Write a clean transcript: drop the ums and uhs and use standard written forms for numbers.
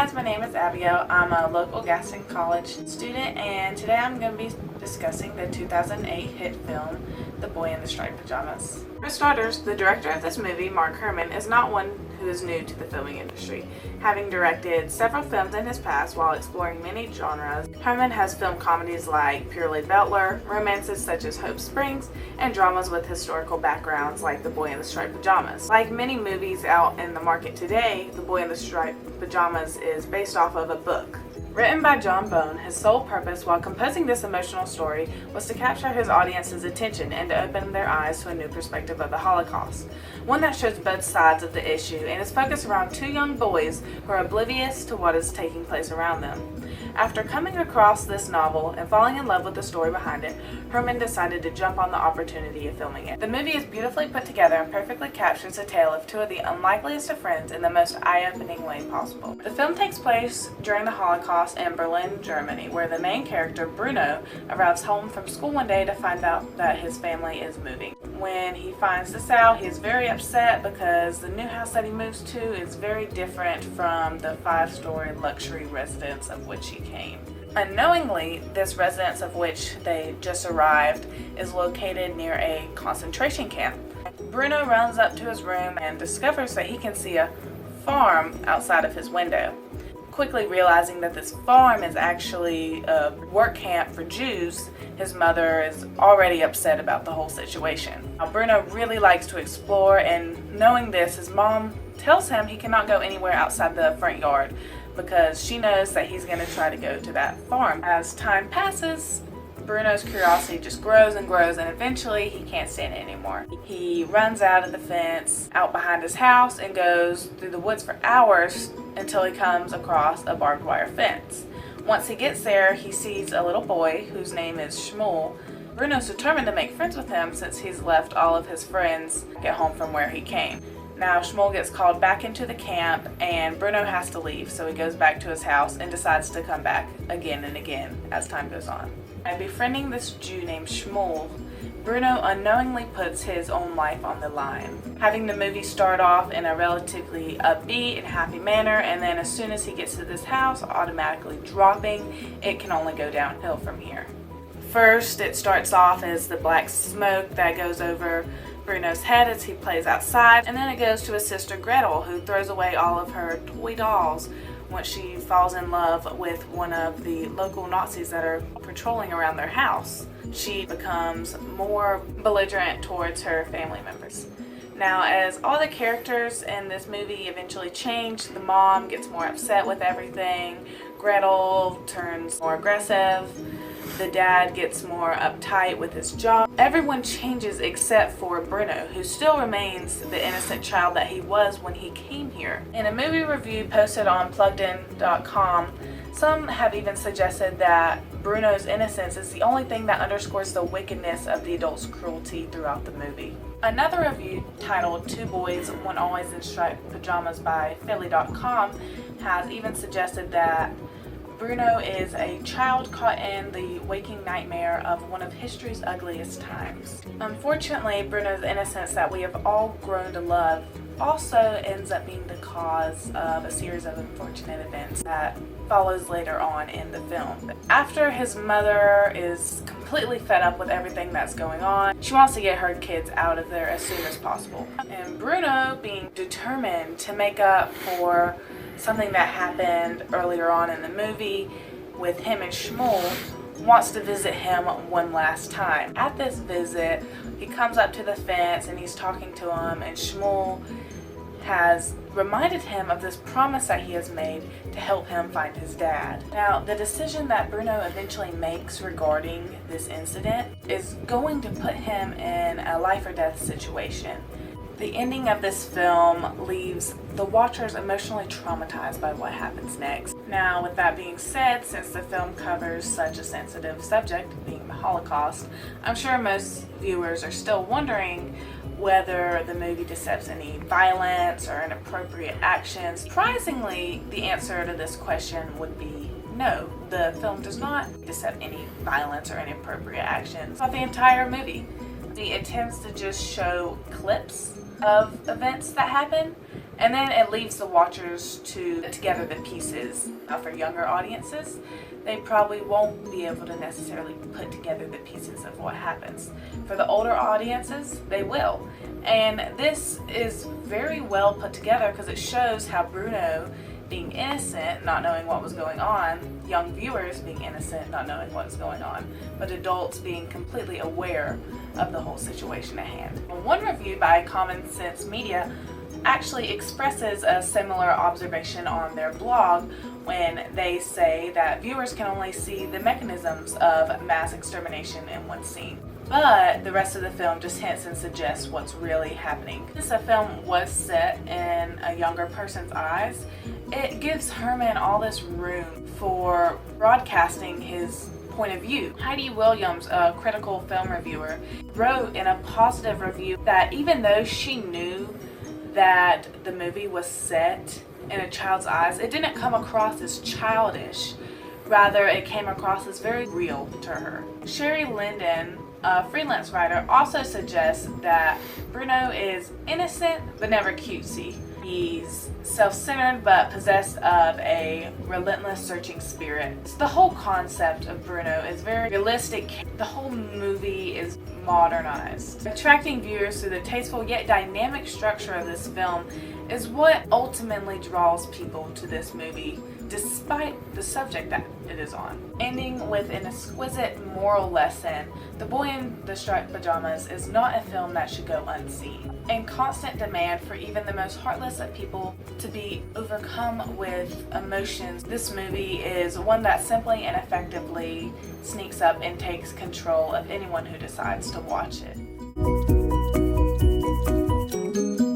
guys, my name is Abigail. I'm a local Gaston College student, and today I'm going to be discussing the 2008 hit film, The Boy in the Striped Pajamas. For starters, the director of this movie, Mark Herman, is not one who is new to the filming industry. Having directed several films in his past while exploring many genres, Herman has filmed comedies like Purely Butler, romances such as Hope Springs, and dramas with historical backgrounds like The Boy in the Striped Pajamas. Like many movies out in the market today, The Boy in the Striped Pajamas is based off of a book. Written by John Bone, his sole purpose while composing this emotional story was to capture his audience's attention and to open their eyes to a new perspective of the Holocaust, one that shows both sides of the issue and is focused around two young boys who are oblivious to what is taking place around them. After coming across this novel and falling in love with the story behind it, Herman decided to jump on the opportunity of filming it. The movie is beautifully put together and perfectly captures the tale of two of the unlikeliest of friends in the most eye-opening way possible. The film takes place during the Holocaust in Berlin, Germany, where the main character, Bruno, arrives home from school one day to find out that his family is moving. When he finds this out, he is very upset because the new house that he moves to is very different from the 5-story luxury residence of which he came. Unknowingly, this residence of which they just arrived is located near a concentration camp. Bruno runs up to his room and discovers that he can see a farm outside of his window. Quickly realizing that this farm is actually a work camp for Jews, his mother is already upset about the whole situation. Now, Bruno really likes to explore, and knowing this, his mom tells him he cannot go anywhere outside the front yard because she knows that he's going to try to go to that farm. As time passes, Bruno's curiosity just grows and grows, and eventually he can't stand it anymore. He runs out of the fence out behind his house and goes through the woods for hours until he comes across a barbed wire fence. Once he gets there, he sees a little boy whose name is Shmuel. Bruno's determined to make friends with him since he's left all of his friends get home from where he came. Now Shmuel gets called back into the camp and Bruno has to leave, so he goes back to his house and decides to come back again and again as time goes on. By befriending this Jew named Shmuel, Bruno unknowingly puts his own life on the line. Having the movie start off in a relatively upbeat and happy manner, and then as soon as he gets to this house, automatically dropping, it can only go downhill from here. First, it starts off as the black smoke that goes over Bruno's head as he plays outside, and then it goes to his sister Gretel, who throws away all of her toy dolls once she falls in love with one of the local Nazis that are patrolling around their house. She becomes more belligerent towards her family members. Now, as all the characters in this movie eventually change, the mom gets more upset with everything, Gretel turns more aggressive, the dad gets more uptight with his job. Everyone changes except for Bruno, who still remains the innocent child that he was when he came here. In a movie review posted on PluggedIn.com, some have even suggested that Bruno's innocence is the only thing that underscores the wickedness of the adult's cruelty throughout the movie. Another review titled Two Boys, One Always in Striped Pajamas by Philly.com has even suggested that Bruno is a child caught in the waking nightmare of one of history's ugliest times. Unfortunately, Bruno's innocence that we have all grown to love also ends up being the cause of a series of unfortunate events that follows later on in the film. After his mother is completely fed up with everything that's going on, she wants to get her kids out of there as soon as possible. And Bruno, being determined to make up for something that happened earlier on in the movie with him and Shmuel, wants to visit him one last time. At this visit, he comes up to the fence and he's talking to him, and Shmuel has reminded him of this promise that he has made to help him find his dad. Now, the decision that Bruno eventually makes regarding this incident is going to put him in a life or death situation. The ending of this film leaves the watchers emotionally traumatized by what happens next. Now, with that being said, since the film covers such a sensitive subject, being the Holocaust, I'm sure most viewers are still wondering whether the movie depicts any violence or inappropriate actions. Surprisingly, the answer to this question would be no. The film does not depict any violence or inappropriate actions throughout the entire movie. It tends to just show clips of events that happen And then it leaves the watchers to put together the pieces. Now for younger audiences, they probably won't be able to necessarily put together the pieces of what happens. For the older audiences, they will. And this is very well put together because it shows how Bruno, being innocent, not knowing what was going on, young viewers being innocent, not knowing what was going on, but adults being completely aware of the whole situation at hand. One review by Common Sense Media actually expresses a similar observation on their blog when they say that viewers can only see the mechanisms of mass extermination in one scene, but the rest of the film just hints and suggests what's really happening. Since the film was set in a younger person's eyes, it gives Herman all this room for broadcasting his point of view. Heidi Williams, a critical film reviewer, wrote in a positive review that even though she knew that the movie was set in a child's eyes, it didn't come across as childish. Rather, it came across as very real to her. Sherry Linden, a freelance writer, also suggests that Bruno is innocent but never cutesy. He's self-centered but possessed of a relentless searching spirit. The whole concept of Bruno is very realistic. The whole movie is modernized. Attracting viewers through the tasteful yet dynamic structure of this film is what ultimately draws people to this movie, despite the subject that it is on. Ending with an exquisite moral lesson, The Boy in the Striped Pajamas is not a film that should go unseen. In constant demand for even the most heartless of people to be overcome with emotions, this movie is one that simply and effectively sneaks up and takes control of anyone who decides to watch it.